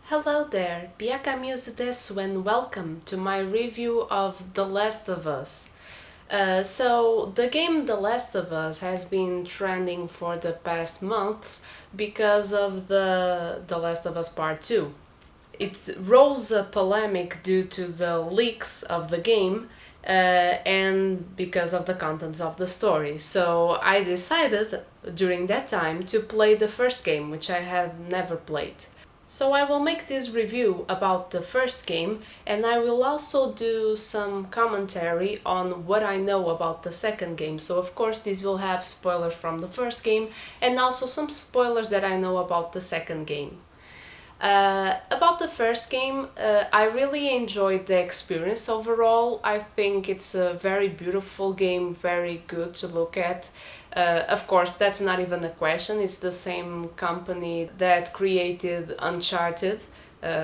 Hello there, Biakamuso desu and welcome to my review of The Last of Us. So the game The Last of Us has been trending for the past months because of the Last of Us Part 2. It rose a polemic due to the leaks of the game and because of the contents of the story. So I decided during that time to play the first game, which I had never played. So I will make this review about the first game, and I will also do some commentary on what I know about the second game. So of course this will have spoilers from the first game and also some spoilers that I know about the second game. About the first game, I really enjoyed the experience overall. I think it's a very beautiful game, very good to look at. Of course, that's not even a question. It's the same company that created Uncharted.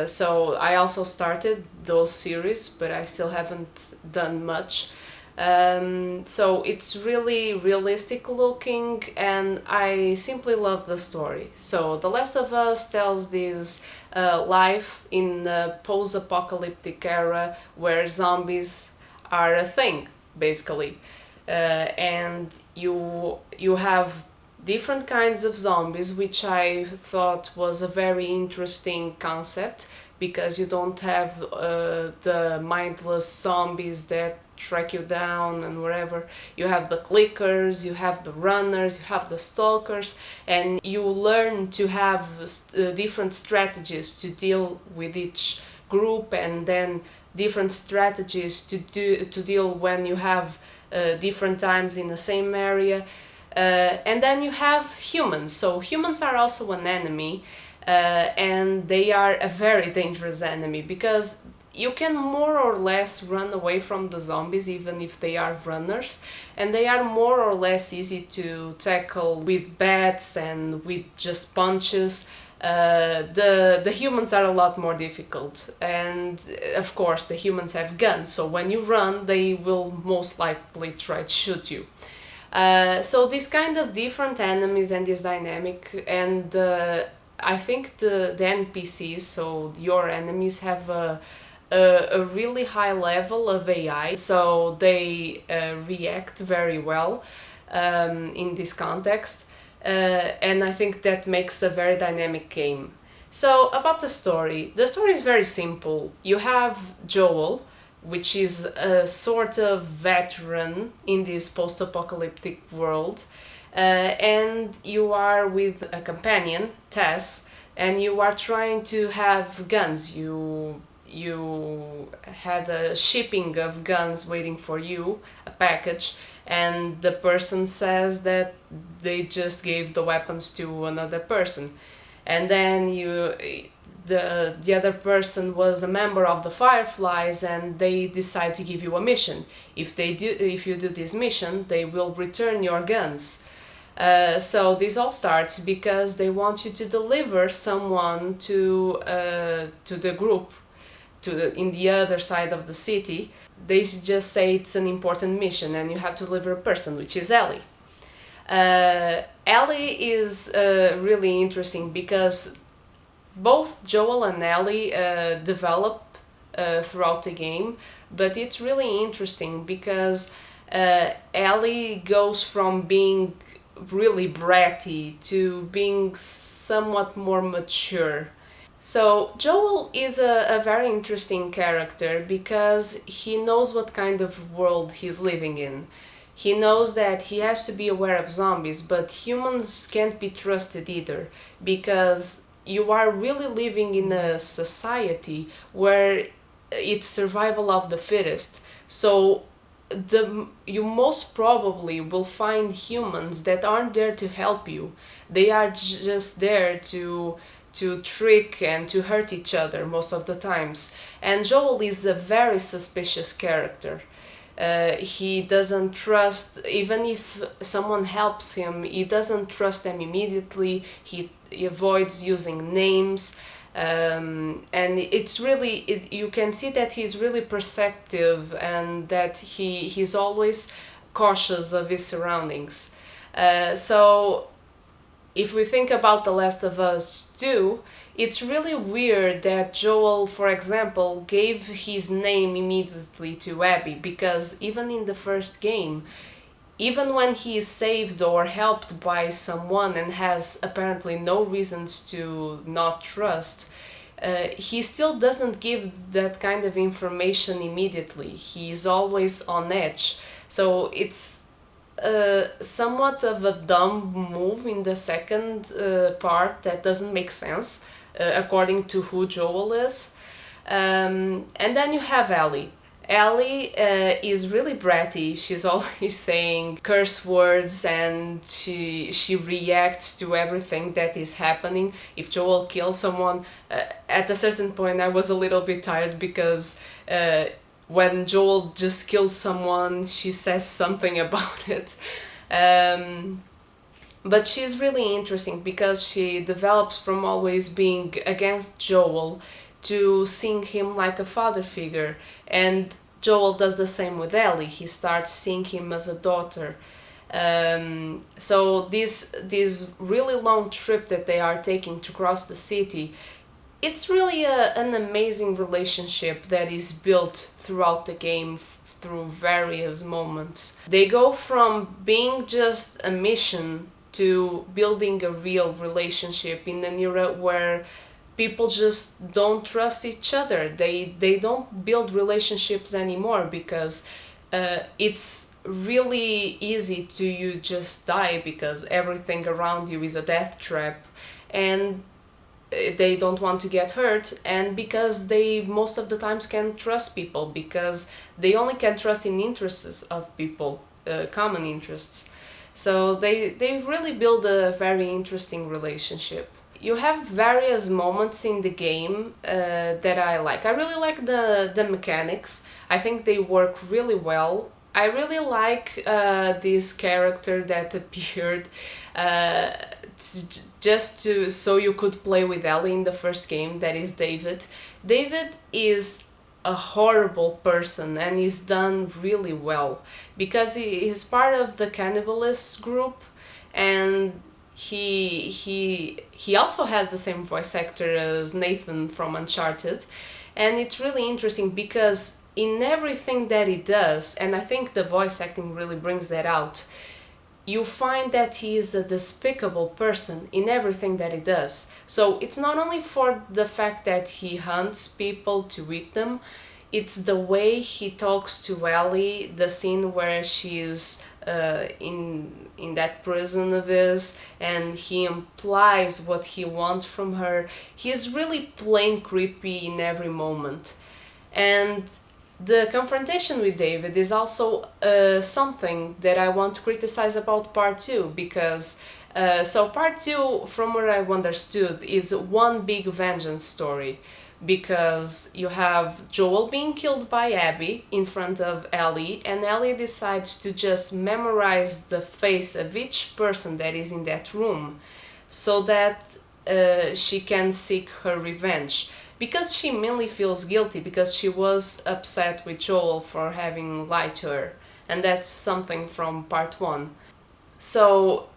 So I also started those series, but I still haven't done much. So it's really realistic looking, and I simply love the story. So The Last of Us tells this life in the post-apocalyptic era where zombies are a thing, basically. And you have different kinds of zombies, which I thought was a very interesting concept because you don't have the mindless zombies that track you down and wherever. You have the clickers, you have the runners, you have the stalkers, and you learn to have different strategies to deal with each group, and then different strategies to deal when you have different times in the same area. And then you have humans. So humans are also an enemy, and they are a very dangerous enemy because you can more or less run away from the zombies even if they are runners, and they are more or less easy to tackle with bats and with just punches. The humans are a lot more difficult, and of course the humans have guns, so when you run they will most likely try to shoot you. So these kind of different enemies and this dynamic, and I think the NPCs, so your enemies, have a really high level of AI, so they react very well in this context, and I think that makes a very dynamic game. So about the story is very simple. You have Joel, which is a sort of veteran in this post-apocalyptic world, and you are with a companion, Tess, and you are trying to have guns. You had a shipping of guns waiting for you, a package, and the person says that they just gave the weapons to another person, and then the other person was a member of the Fireflies, and they decide to give you a mission. If you do this mission, they will return your guns. So this all starts because they want you to deliver someone to the group, in the other side of the city. They just say it's an important mission and you have to deliver a person, which is Ellie. Ellie is really interesting because both Joel and Ellie develop throughout the game, but it's really interesting because Ellie goes from being really bratty to being somewhat more mature. So Joel is a very interesting character because he knows what kind of world he's living in. He knows that he has to be aware of zombies, but humans can't be trusted either because you are really living in a society where it's survival of the fittest. So you most probably will find humans that aren't there to help you. They are just there to trick and to hurt each other most of the times. And Joel is a very suspicious character. He doesn't trust, even if someone helps him, he doesn't trust them immediately. He avoids using names. And it's really, you can see that he's really perceptive and that he's always cautious of his surroundings. So if we think about The Last of Us 2, it's really weird that Joel, for example, gave his name immediately to Abby, because even in the first game, even when he is saved or helped by someone and has apparently no reasons to not trust, he still doesn't give that kind of information immediately. He's always on edge. So it's somewhat of a dumb move in the second part that doesn't make sense according to who Joel is. And then you have Ellie. Ellie is really bratty. She's always saying curse words, and she reacts to everything that is happening. If Joel kills someone, at a certain point I was a little bit tired, because when Joel just kills someone, she says something about it. But she's really interesting because she develops from always being against Joel to seeing him like a father figure. And Joel does the same with Ellie. He starts seeing him as a daughter. So this really long trip that they are taking to cross the city, it's really an amazing relationship that is built throughout the game through various moments. They go from being just a mission to building a real relationship in an era where people just don't trust each other. They don't build relationships anymore because it's really easy to you just die because everything around you is a death trap, and they don't want to get hurt, and because they most of the times can't trust people because they only can trust in interests of people, common interests. So they really build a very interesting relationship. You have various moments in the game that I like. I really like the mechanics. I think they work really well. I really like this character that appeared just to so you could play with Ellie in the first game. That is David. David is a horrible person and is done really well because he is part of the cannibalists group, and he also has the same voice actor as Nathan from Uncharted, and it's really interesting because in everything that he does, and I think the voice acting really brings that out, you find that he is a despicable person in everything that he does. So it's not only for the fact that he hunts people to eat them, it's the way he talks to Ellie, the scene where she is in that prison of his, and he implies what he wants from her. He's really plain creepy in every moment. And the confrontation with David is also something that I want to criticize about part 2, because so part 2, from what I've understood, is one big vengeance story, because you have Joel being killed by Abby in front of Ellie, and Ellie decides to just memorize the face of each person that is in that room so that she can seek her revenge. Because she mainly feels guilty because she was upset with Joel for having lied to her, and that's something from part 1. So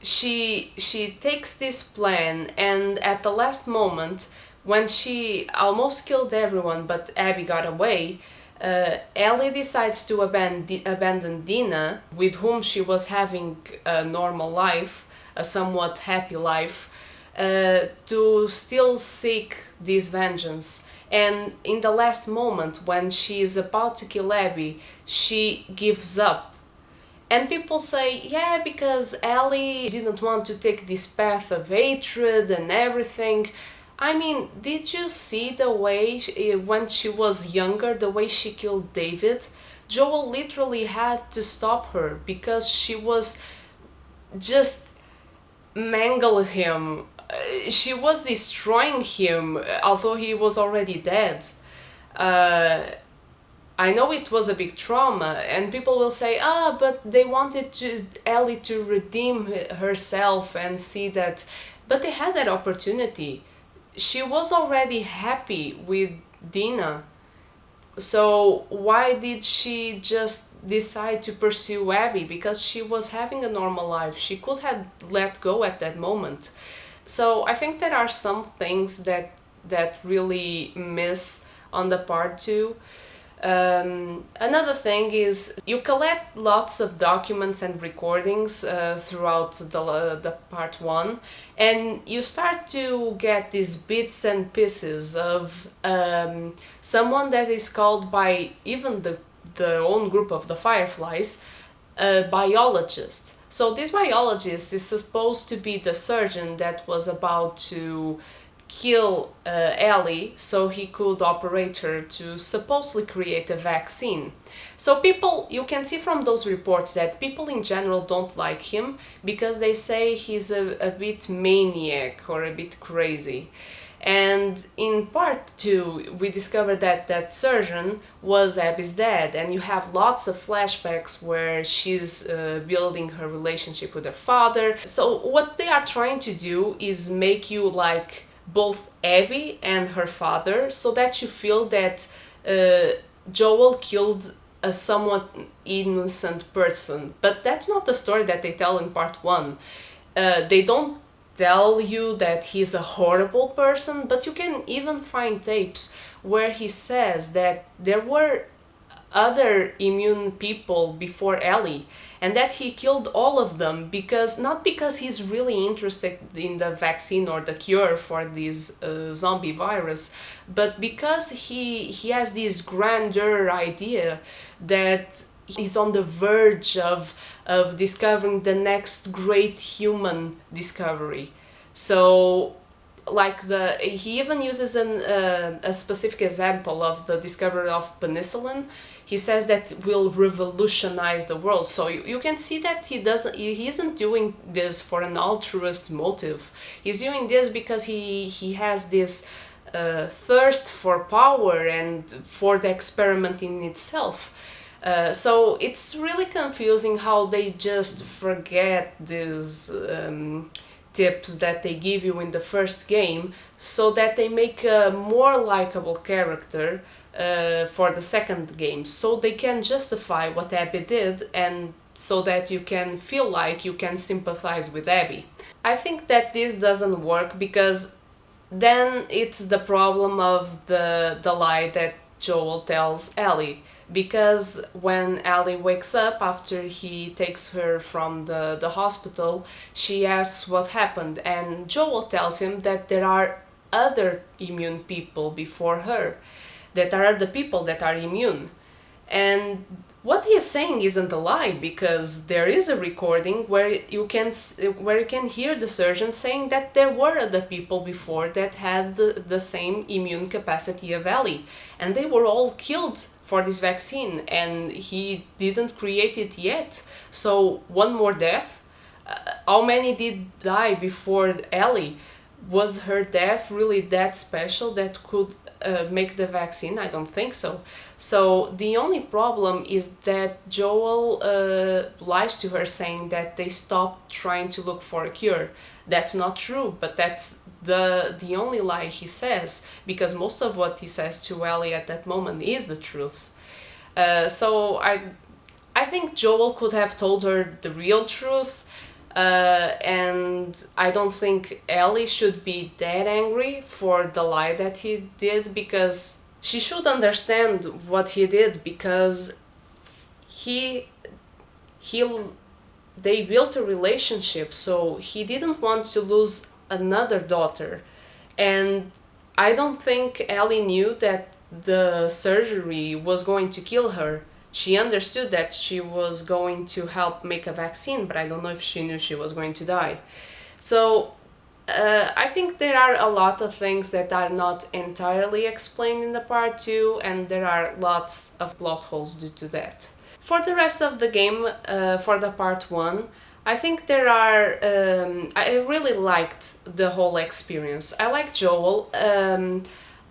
she takes this plan, and at the last moment, when she almost killed everyone but Abby got away, Ellie decides to abandon Dina, with whom she was having a normal life, a somewhat happy life, to still seek this vengeance. And in the last moment, when she is about to kill Abby, she gives up. And people say, yeah, because Ellie didn't want to take this path of hatred and everything. I mean, did you see the way, when she was younger, the way she killed David? Joel literally had to stop her because she was just mangling him. She was destroying him, although he was already dead. I know it was a big trauma, and people will say, but they wanted Ellie to redeem herself and see that. But they had that opportunity. She was already happy with Dina. So why did she just decide to pursue Abby? Because she was having a normal life. She could have let go at that moment. So I think there are some things that really miss on the part two. Another thing is you collect lots of documents and recordings throughout the part one, and you start to get these bits and pieces of someone that is called by even the own group of the Fireflies a biologist. So this biologist is supposed to be the surgeon that was about to kill Ellie so he could operate her to supposedly create a vaccine. So people, you can see from those reports that people in general don't like him because they say he's a bit maniac or a bit crazy. And in part two, we discovered that that surgeon was Abby's dad, and you have lots of flashbacks where she's building her relationship with her father. So, what they are trying to do is make you like both Abby and her father so that you feel that Joel killed a somewhat innocent person. But that's not the story that they tell in part one. They don't tell you that he's a horrible person, but you can even find tapes where he says that there were other immune people before Ellie and that he killed all of them because not because he's really interested in the vaccine or the cure for this zombie virus, but because he has this grandeur idea that he's on the verge of discovering the next great human discovery. So like he even uses a specific example of the discovery of penicillin. He says that will revolutionize the world. So you can see that he isn't doing this for an altruist motive. He's doing this because he has this thirst for power and for the experiment in itself. So it's really confusing how they just forget these tips that they give you in the first game so that they make a more likable character for the second game, so they can justify what Abby did and so that you can feel like you can sympathize with Abby. I think that this doesn't work because then it's the problem of the lie that Joel tells Ellie, because when Ellie wakes up after he takes her from the hospital, she asks what happened, and Joel tells him that there are other immune people before her, that are the people that are immune. And what he is saying isn't a lie, because there is a recording where you can hear the surgeon saying that there were other people before that had the same immune capacity of Ellie, and they were all killed for this vaccine, and he didn't create it yet. So one more death. How many did die before Ellie? Was her death really that special that could make the vaccine? I don't think so. So the only problem is that Joel lies to her saying that they stopped trying to look for a cure. That's not true, but that's the only lie he says, because most of what he says to Ellie at that moment is the truth. So I think Joel could have told her the real truth. And I don't think Ellie should be that angry for the lie that he did, because she should understand what he did, because they built a relationship, so he didn't want to lose another daughter. And I don't think Ellie knew that the surgery was going to kill her. She understood that she was going to help make a vaccine, but I don't know if she knew she was going to die. So I think there are a lot of things that are not entirely explained in the part 2, and there are lots of plot holes due to that. For the rest of the game, for the part 1, I think there are... I really liked the whole experience. I like Joel.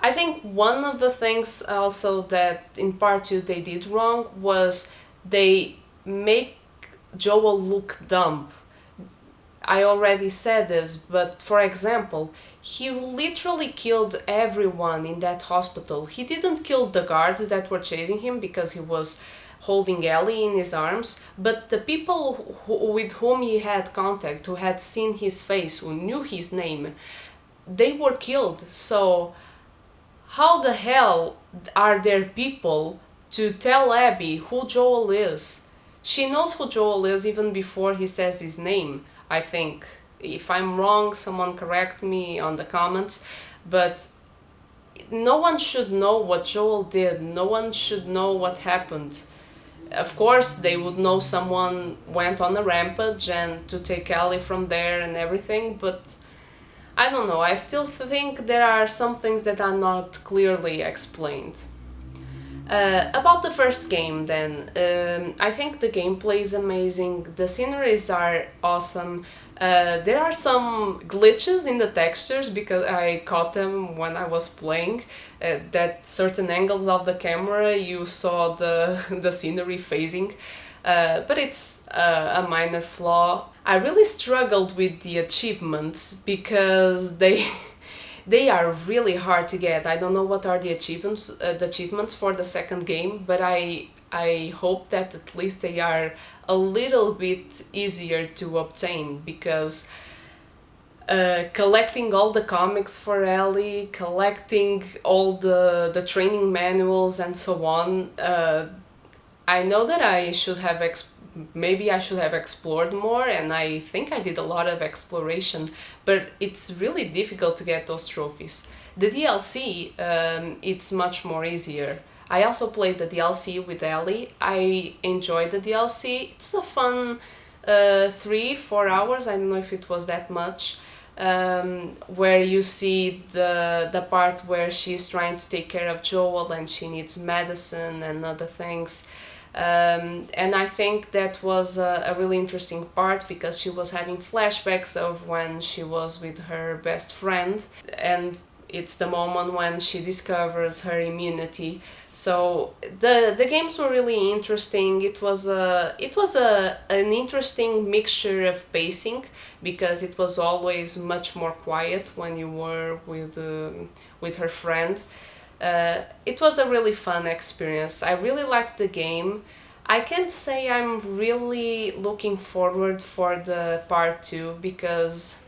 I think one of the things also that in part 2 they did wrong was they make Joel look dumb. I already said this, but for example, he literally killed everyone in that hospital. He didn't kill the guards that were chasing him because he was holding Ellie in his arms, but the people with whom he had contact, who had seen his face, who knew his name, they were killed. So how the hell are there people to tell Abby who Joel is? She knows who Joel is even before he says his name, I think. If I'm wrong, someone correct me on the comments, but no one should know what Joel did. No one should know what happened. Of course, they would know someone went on a rampage and to take Ellie from there and everything, but I don't know. I still think there are some things that are not clearly explained. About the first game, then, I think the gameplay is amazing. The sceneries are awesome. There are some glitches in the textures because I caught them when I was playing. That certain angles of the camera you saw the scenery phasing, but it's a minor flaw. I really struggled with the achievements because they are really hard to get. I don't know what are the achievements for the second game, but I hope that at least they are a little bit easier to obtain, because collecting all the comics for Ellie, collecting all the training manuals and so on, I know that I should have maybe I should have explored more, and I think I did a lot of exploration, but it's really difficult to get those trophies. The DLC, it's much more easier. I also played the DLC with Ellie. I enjoyed the DLC. It's a fun 3-4 hours, I don't know if it was that much, where you see the part where she's trying to take care of Joel and she needs medicine and other things. And I think that was a really interesting part because she was having flashbacks of when she was with her best friend, and it's the moment when she discovers her immunity. So the games were really interesting. It was an interesting mixture of pacing because it was always much more quiet when you were with her friend. It was a really fun experience. I really liked the game. I can't say I'm really looking forward for the part 2 because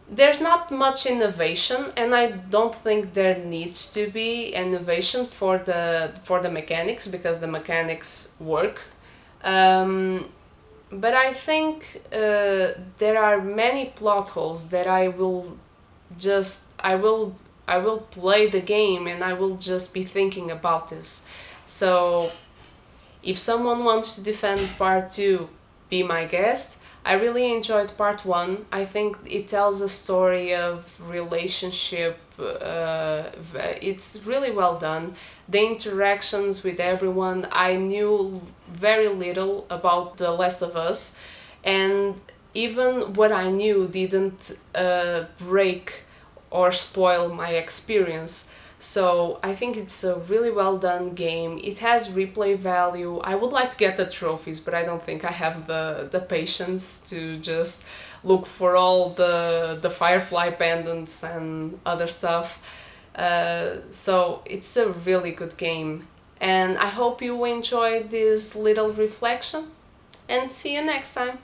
there's not much innovation, and I don't think there needs to be innovation for the mechanics because the mechanics work. But I think there are many plot holes that I will play the game and I will just be thinking about this. So if someone wants to defend part 2, be my guest. I really enjoyed part 1. I think it tells a story of relationship. It's really well done. The interactions with everyone. I knew very little about The Last of Us, and even what I knew didn't break or spoil my experience. So I think it's a really well done game. It has replay value. I would like to get the trophies, but I don't think I have the patience to just look for all the Firefly pendants and other stuff. So it's a really good game. And I hope you enjoyed this little reflection, and see you next time.